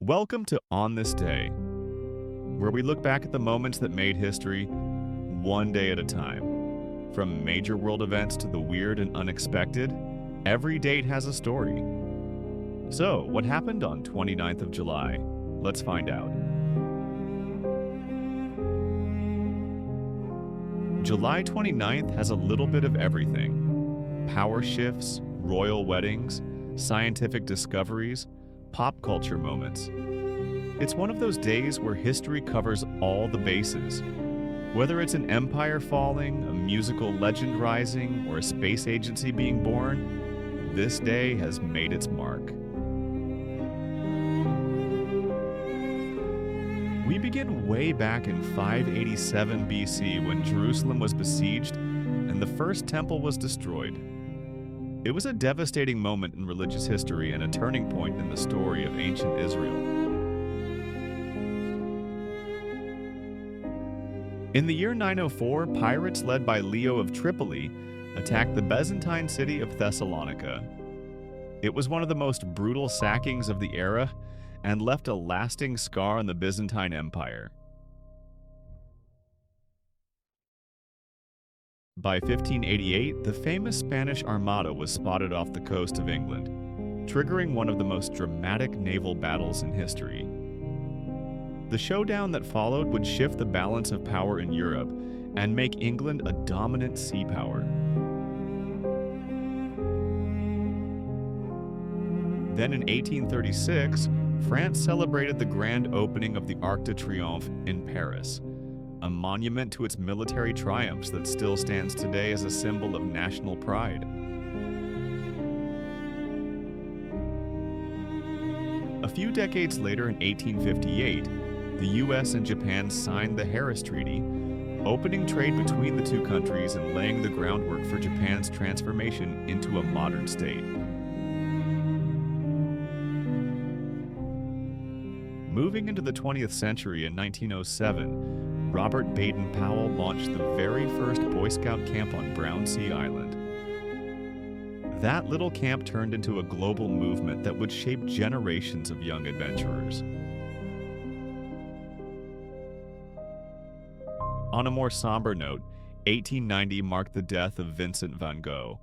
Welcome to On This Day, where we look back at the moments that made history one day at a time. From major world events to the weird and unexpected, every date has a story. So, what happened on 29th of July? Let's find out. July 29th has a little bit of everything: power shifts, royal weddings, scientific discoveries, pop culture moments. It's one of those days where history covers all the bases. Whether it's an empire falling, a musical legend rising, or a space agency being born, this day has made its mark. We begin way back in 587 BC when Jerusalem was besieged and the first temple was destroyed. It was a devastating moment in religious history and a turning point in the story of ancient Israel. In the year 904, pirates led by Leo of Tripoli attacked the Byzantine city of Thessalonica. It was one of the most brutal sackings of the era and left a lasting scar on the Byzantine Empire. By 1588, the famous Spanish Armada was spotted off the coast of England, triggering one of the most dramatic naval battles in history. The showdown that followed would shift the balance of power in Europe and make England a dominant sea power. Then in 1836, France celebrated the grand opening of the Arc de Triomphe in Paris, a monument to its military triumphs that still stands today as a symbol of national pride. A few decades later, in 1858, the US and Japan signed the Harris Treaty, opening trade between the two countries and laying the groundwork for Japan's transformation into a modern state. Moving into the 20th century in 1907, Robert Baden-Powell launched the very first Boy Scout camp on Brownsea Island. That little camp turned into a global movement that would shape generations of young adventurers. On a more somber note, 1890 marked the death of Vincent van Gogh.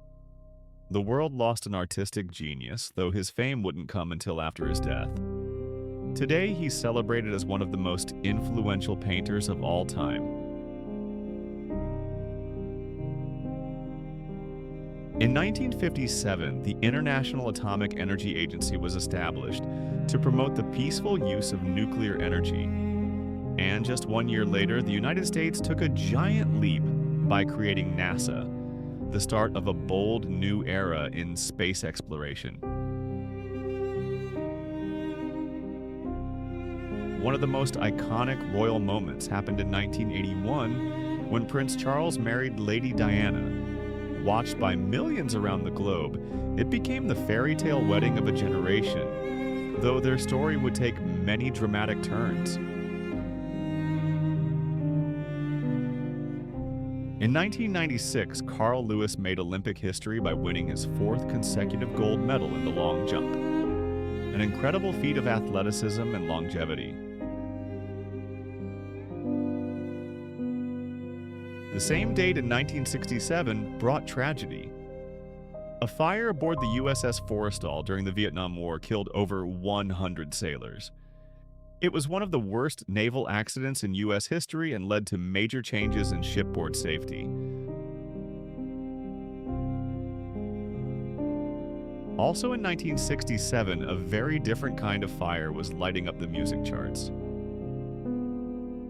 The world lost an artistic genius, though his fame wouldn't come until after his death. Today, he's celebrated as one of the most influential painters of all time. In 1957, the International Atomic Energy Agency was established to promote the peaceful use of nuclear energy. And just 1 year later, the United States took a giant leap by creating NASA, the start of a bold new era in space exploration. One of the most iconic royal moments happened in 1981 when Prince Charles married Lady Diana. Watched by millions around the globe, it became the fairy tale wedding of a generation, though their story would take many dramatic turns. In 1996, Carl Lewis made Olympic history by winning his fourth consecutive gold medal in the long jump, an incredible feat of athleticism and longevity. The same date in 1967 brought tragedy. A fire aboard the USS Forrestal during the Vietnam War killed over 100 sailors. It was one of the worst naval accidents in U.S. history and led to major changes in shipboard safety. Also in 1967, a very different kind of fire was lighting up the music charts.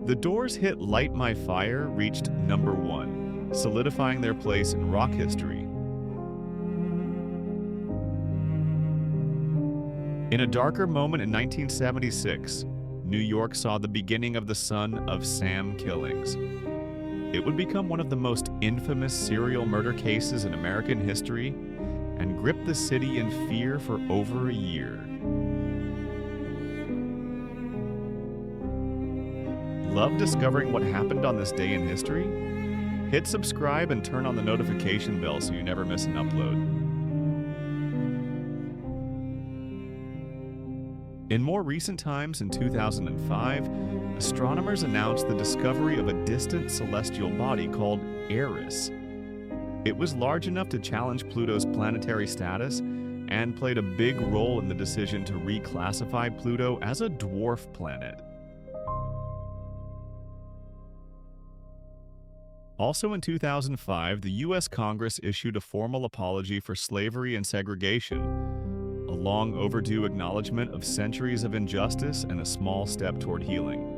The Doors' hit Light My Fire reached number 1, solidifying their place in rock history. In a darker moment in 1976, New York saw the beginning of the son of Sam killings. It would become one of the most infamous serial murder cases in American history and gripped the city in fear for over a year. Love discovering what happened on this day in history? Hit subscribe and turn on the notification bell so you never miss an upload. In more recent times, in 2005, astronomers announced the discovery of a distant celestial body called Eris. It was large enough to challenge Pluto's planetary status and played a big role in the decision to reclassify Pluto as a dwarf planet. Also in 2005, the U.S. Congress issued a formal apology for slavery and segregation, a long overdue acknowledgement of centuries of injustice and a small step toward healing.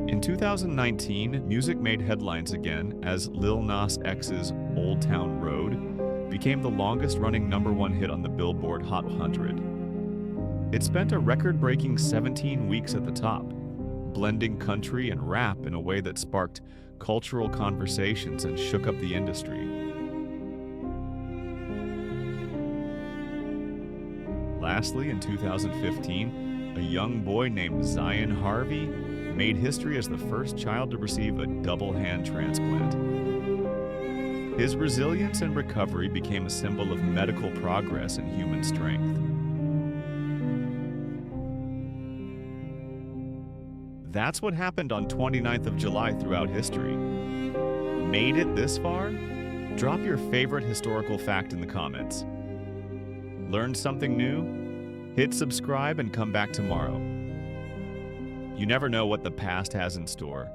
In 2019, music made headlines again as Lil Nas X's Old Town Road became the longest-running #1 hit on the Billboard Hot 100. It spent a record-breaking 17 weeks at the top, blending country and rap in a way that sparked cultural conversations and shook up the industry. Lastly, in 2015, a young boy named Zion Harvey made history as the first child to receive a double hand transplant. His resilience and recovery became a symbol of medical progress and human strength. That's what happened on 29th of July throughout history. Made it this far? Drop your favorite historical fact in the comments. Learned something new? Hit subscribe and come back tomorrow. You never know what the past has in store.